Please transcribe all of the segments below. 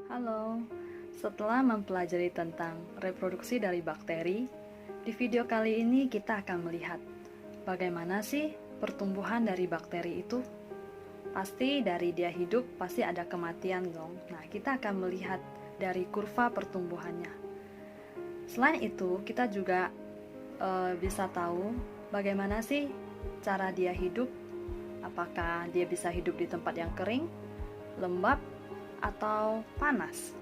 Halo, setelah mempelajari tentang reproduksi dari bakteri, di video kali ini kita akan melihat bagaimana sih pertumbuhan dari bakteri itu. Pasti dari dia hidup pasti ada kematian dong. Nah, kita akan melihat dari kurva pertumbuhannya. Selain itu, kita juga bisa tahu bagaimana sih cara dia hidup. Apakah dia bisa hidup di tempat yang kering, lembab, atau panas.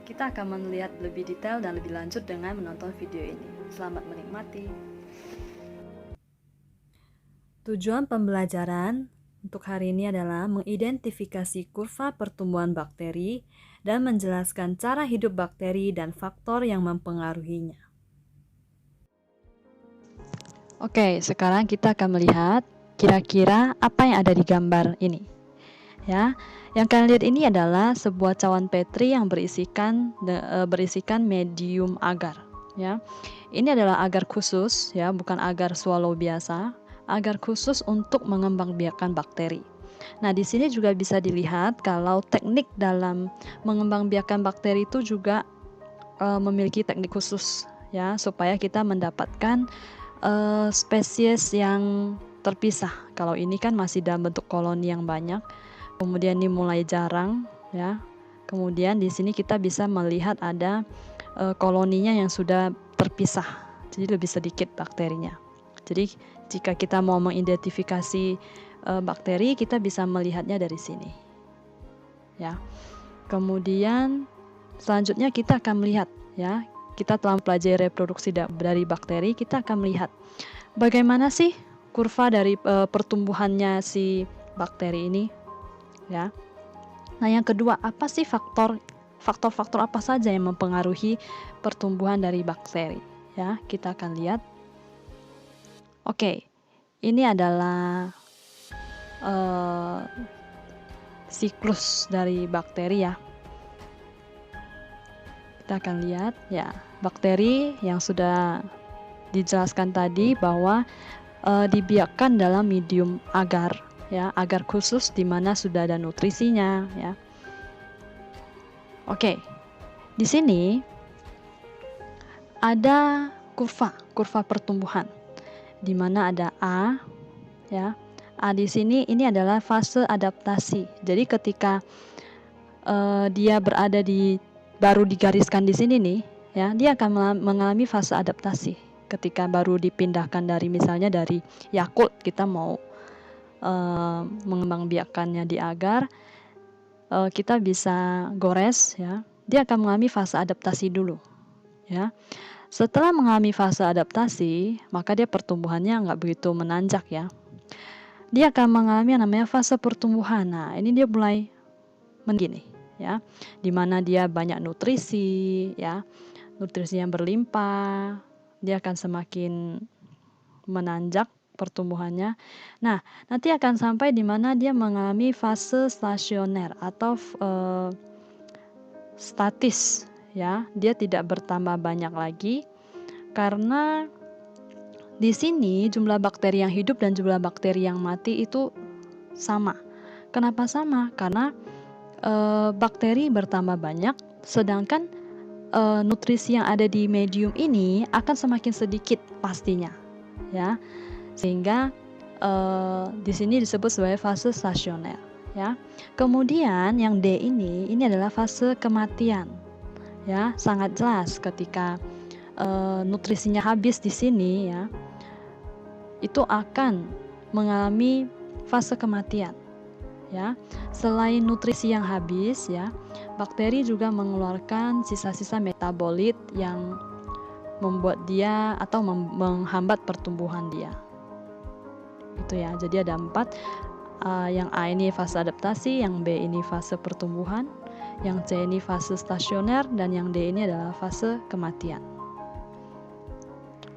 Kita akan melihat lebih detail dan lebih lanjut dengan menonton video ini. Selamat menikmati. Tujuan pembelajaran untuk hari ini adalah mengidentifikasi kurva pertumbuhan bakteri dan menjelaskan cara hidup bakteri dan faktor yang mempengaruhinya. Oke, sekarang kita akan melihat kira-kira apa yang ada di gambar ini. Ya, yang kalian lihat ini adalah sebuah cawan Petri yang berisikan medium agar. Ya, ini adalah agar khusus, ya, bukan agar swallow biasa, agar khusus untuk mengembangbiakan bakteri. Nah, di sini juga bisa dilihat kalau teknik dalam mengembangbiakan bakteri itu juga memiliki teknik khusus, ya, supaya kita mendapatkan spesies yang terpisah. Kalau ini kan masih dalam bentuk koloni yang banyak. Kemudian ini mulai jarang, ya. Kemudian di sini kita bisa melihat ada koloninya yang sudah terpisah, jadi lebih sedikit bakterinya. Jadi jika kita mau mengidentifikasi bakteri, kita bisa melihatnya dari sini, ya. Kemudian selanjutnya kita akan melihat, ya. Kita telah mempelajari reproduksi dari bakteri, kita akan melihat bagaimana sih kurva dari pertumbuhannya si bakteri ini. Ya. Nah, yang kedua, apa sih faktor-faktor apa saja yang mempengaruhi pertumbuhan dari bakteri? Ya, kita akan lihat. Oke, ini adalah siklus dari bakteri, ya. Kita akan lihat, ya, bakteri yang sudah dijelaskan tadi bahwa dibiarkan dalam medium agar. Ya, agar khusus di mana sudah ada nutrisinya, ya. Oke. Di sini ada kurva pertumbuhan di mana ada A, ya. A di sini ini adalah fase adaptasi. Jadi ketika dia berada baru digariskan di sini nih, ya, dia akan mengalami fase adaptasi. Ketika baru dipindahkan dari misalnya dari Yakult, kita mau mengembangbiakannya di agar, kita bisa gores, ya. Dia akan mengalami fase adaptasi dulu, ya. Setelah mengalami fase adaptasi, maka dia pertumbuhannya nggak begitu menanjak, ya. Dia akan mengalami yang namanya fase pertumbuhan. Nah, ini dia mulai begini, ya, di mana dia banyak nutrisi, ya, nutrisi yang berlimpah, dia akan semakin menanjak pertumbuhannya. Nah, nanti akan sampai di mana dia mengalami fase stasioner atau statis, ya. Dia tidak bertambah banyak lagi karena di sini jumlah bakteri yang hidup dan jumlah bakteri yang mati itu sama. Kenapa sama? Karena bakteri bertambah banyak, sedangkan nutrisi yang ada di medium ini akan semakin sedikit pastinya, ya. Sehingga di sini disebut sebagai fase stasioner, ya. Kemudian yang D ini adalah fase kematian, ya. Sangat jelas ketika nutrisinya habis di sini, ya, itu akan mengalami fase kematian, ya. Selain nutrisi yang habis, ya, bakteri juga mengeluarkan sisa-sisa metabolit yang membuat dia atau menghambat pertumbuhan dia. Itu, ya. Jadi ada 4. Yang A ini fase adaptasi, yang B ini fase pertumbuhan, yang C ini fase stasioner, dan yang D ini adalah fase kematian.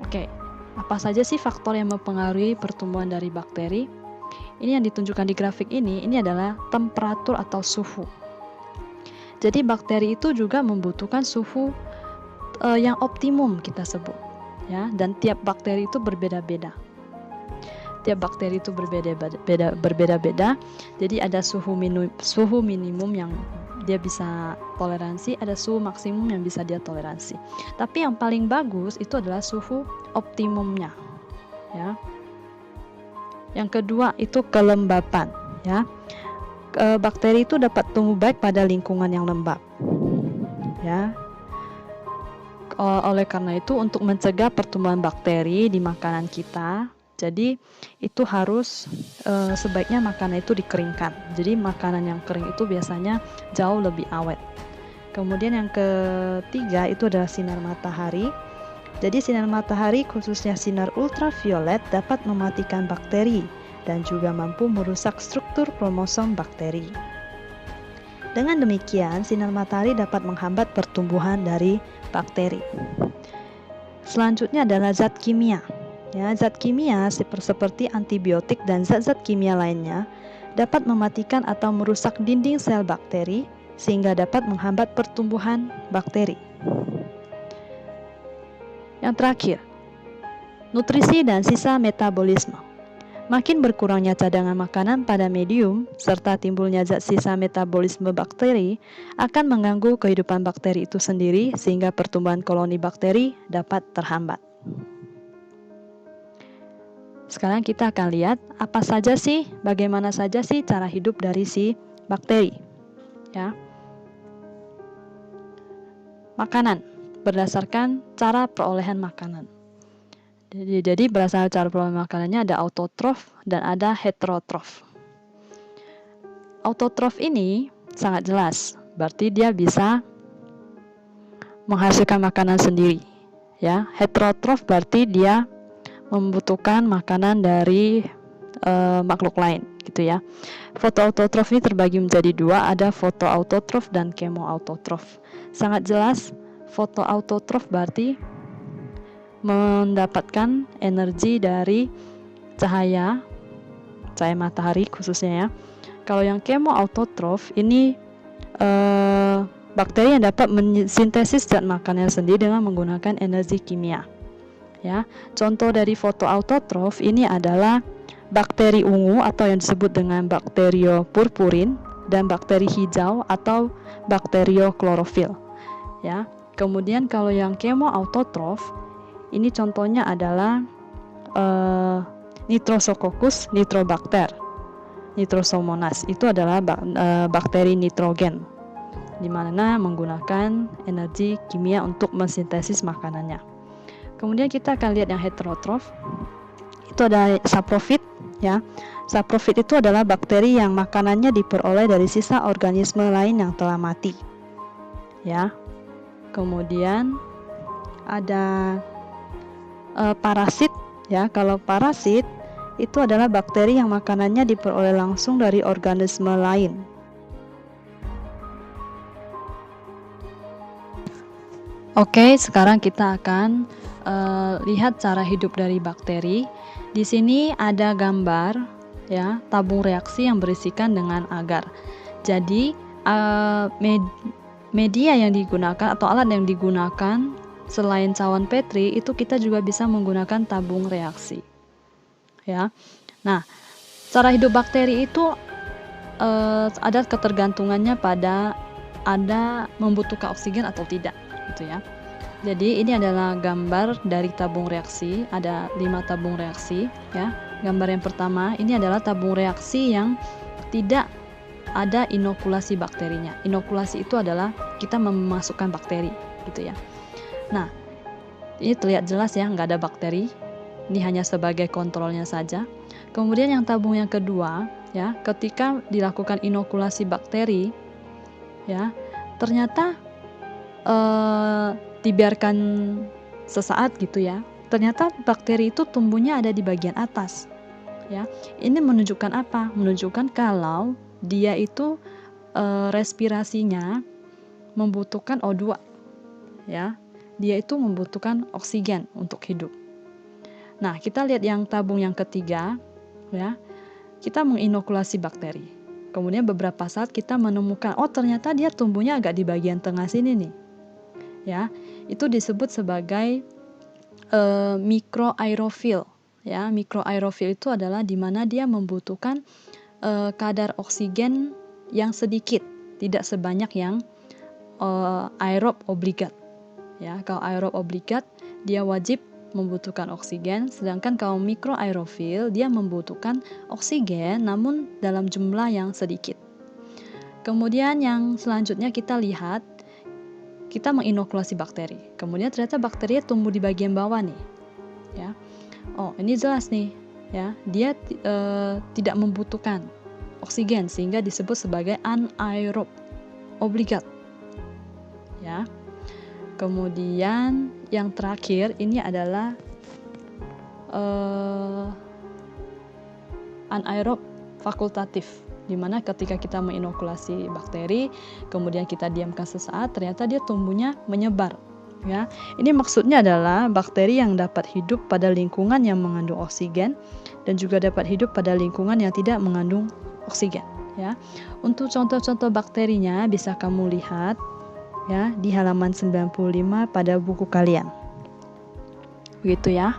Oke, apa saja sih faktor yang mempengaruhi pertumbuhan dari bakteri? Ini yang ditunjukkan di grafik ini adalah temperatur atau suhu. Jadi bakteri itu juga membutuhkan suhu yang optimum kita sebut, ya, dan tiap bakteri itu berbeda-beda. Tiap bakteri itu berbeda-beda. Jadi ada suhu minimum yang dia bisa toleransi, ada suhu maksimum yang bisa dia toleransi. Tapi yang paling bagus itu adalah suhu optimumnya, ya. Yang kedua itu kelembapan, ya. Bakteri itu dapat tumbuh baik pada lingkungan yang lembab, ya. Oleh karena itu, untuk mencegah pertumbuhan bakteri di makanan kita, jadi itu harus sebaiknya makanan itu dikeringkan. Jadi makanan yang kering itu biasanya jauh lebih awet. Kemudian yang ketiga itu adalah sinar matahari. Jadi sinar matahari, khususnya sinar ultraviolet, dapat mematikan bakteri dan juga mampu merusak struktur kromosom bakteri. Dengan demikian, sinar matahari dapat menghambat pertumbuhan dari bakteri. Selanjutnya adalah zat kimia. Ya, zat kimia seperti antibiotik dan zat-zat kimia lainnya dapat mematikan atau merusak dinding sel bakteri sehingga dapat menghambat pertumbuhan bakteri. Yang terakhir, nutrisi dan sisa metabolisme. Makin berkurangnya cadangan makanan pada medium serta timbulnya zat sisa metabolisme bakteri akan mengganggu kehidupan bakteri itu sendiri sehingga pertumbuhan koloni bakteri dapat terhambat. Sekarang kita akan lihat bagaimana saja sih cara hidup dari si bakteri. Ya. Makanan, berdasarkan cara perolehan makanan. Jadi berdasarkan cara perolehan makanannya ada autotrof dan ada heterotrof. Autotrof ini sangat jelas, berarti dia bisa menghasilkan makanan sendiri. Ya, heterotrof berarti dia membutuhkan makanan dari makhluk lain, gitu ya. Fotoautotrof ini terbagi menjadi dua, ada fotoautotrof dan kemoautotrof. Sangat jelas, fotoautotrof berarti mendapatkan energi dari cahaya matahari khususnya, ya. Kalau yang kemoautotrof ini bakteri yang dapat mensintesis zat makanannya sendiri dengan menggunakan energi kimia. Ya, contoh dari fotoautotrof ini adalah bakteri ungu atau yang disebut dengan bakteriopurpurin dan bakteri hijau atau bakterioklorofil. Ya, kemudian kalau yang kemoautotrof ini contohnya adalah Nitrosococcus nitrobacter, Nitrosomonas. Itu adalah bakteri nitrogen, di mana menggunakan energi kimia untuk mensintesis makanannya. Kemudian kita akan lihat yang heterotrof. Itu ada saprofit, ya. Saprofit itu adalah bakteri yang makanannya diperoleh dari sisa organisme lain yang telah mati. Ya. Kemudian ada parasit, ya. Kalau parasit itu adalah bakteri yang makanannya diperoleh langsung dari organisme lain. Oke, sekarang kita akan lihat cara hidup dari bakteri. Di sini ada gambar, ya, tabung reaksi yang berisikan dengan agar. Jadi media yang digunakan atau alat yang digunakan selain cawan Petri itu kita juga bisa menggunakan tabung reaksi. Ya. Nah, cara hidup bakteri itu ada ketergantungannya pada ada membutuhkan oksigen atau tidak, gitu ya. Jadi ini adalah gambar dari tabung reaksi, ada 5 tabung reaksi, ya. Gambar yang pertama ini adalah tabung reaksi yang tidak ada inokulasi bakterinya. Inokulasi itu adalah kita memasukkan bakteri, gitu ya. Nah, ini terlihat jelas ya, nggak ada bakteri. Ini hanya sebagai kontrolnya saja. Kemudian yang tabung yang kedua, ya, ketika dilakukan inokulasi bakteri, ya, ternyata dibiarkan sesaat gitu ya. Ternyata bakteri itu tumbuhnya ada di bagian atas. Ya. Ini menunjukkan apa? Menunjukkan kalau dia itu respirasinya membutuhkan O2. Ya. Dia itu membutuhkan oksigen untuk hidup. Nah, kita lihat yang tabung yang ketiga, ya. Kita menginokulasi bakteri. Kemudian beberapa saat kita menemukan, oh ternyata dia tumbuhnya agak di bagian tengah sini nih. Ya, itu disebut sebagai mikroaerofil. Ya, mikroaerofil itu adalah di mana dia membutuhkan kadar oksigen yang sedikit. tidak sebanyak yang aerob obligat. Ya, kalau aerob obligat dia wajib membutuhkan oksigen, sedangkan kalau mikroaerofil dia membutuhkan oksigen namun dalam jumlah yang sedikit. Kemudian yang selanjutnya kita lihat, kita menginokulasi bakteri. Kemudian ternyata bakteri tumbuh di bagian bawah nih. Ya. Oh, ini jelas nih, ya. Dia tidak membutuhkan oksigen sehingga disebut sebagai anaerob obligat. Ya. Kemudian yang terakhir ini adalah anaerob fakultatif, di mana ketika kita menginokulasi bakteri, kemudian kita diamkan sesaat, ternyata dia tumbuhnya menyebar. Ya, ini maksudnya adalah bakteri yang dapat hidup pada lingkungan yang mengandung oksigen dan juga dapat hidup pada lingkungan yang tidak mengandung oksigen. Ya, untuk contoh-contoh bakterinya bisa kamu lihat ya di halaman 95 pada buku kalian. Begitu ya.